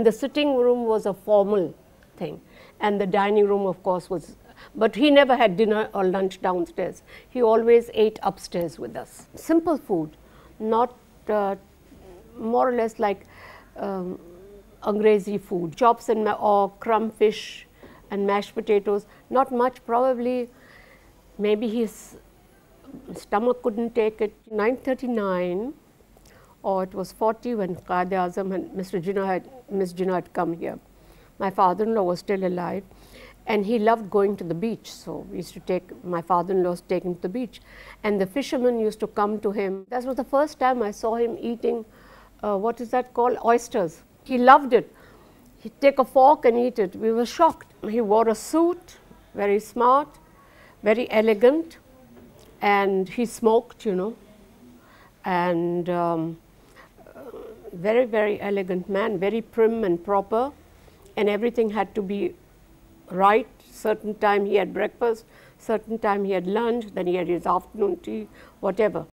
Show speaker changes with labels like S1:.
S1: The sitting room was a formal thing, and the dining room, of course, was, but he never had dinner or lunch downstairs. He always ate upstairs with us. Simple food, not more or less like Angrezi food, chops and or crumb fish and mashed potatoes, not much, probably maybe his stomach couldn't take it. 939 or it was 40 when Quaid-e-Azam and Miss Jinnah had come here. My father-in-law was still alive and he loved going to the beach, so we used to take, my father-in-law to take him to the beach, and the fishermen used to come to him. That was the first time I saw him eating, what is that called, oysters. He loved it. He'd take a fork and eat it. We were shocked. He wore a suit, very smart, very elegant, and he smoked, you know, and very, very elegant man, very prim and proper, and everything had to be right. Certain time he had breakfast, certain time he had lunch, then he had his afternoon tea, whatever.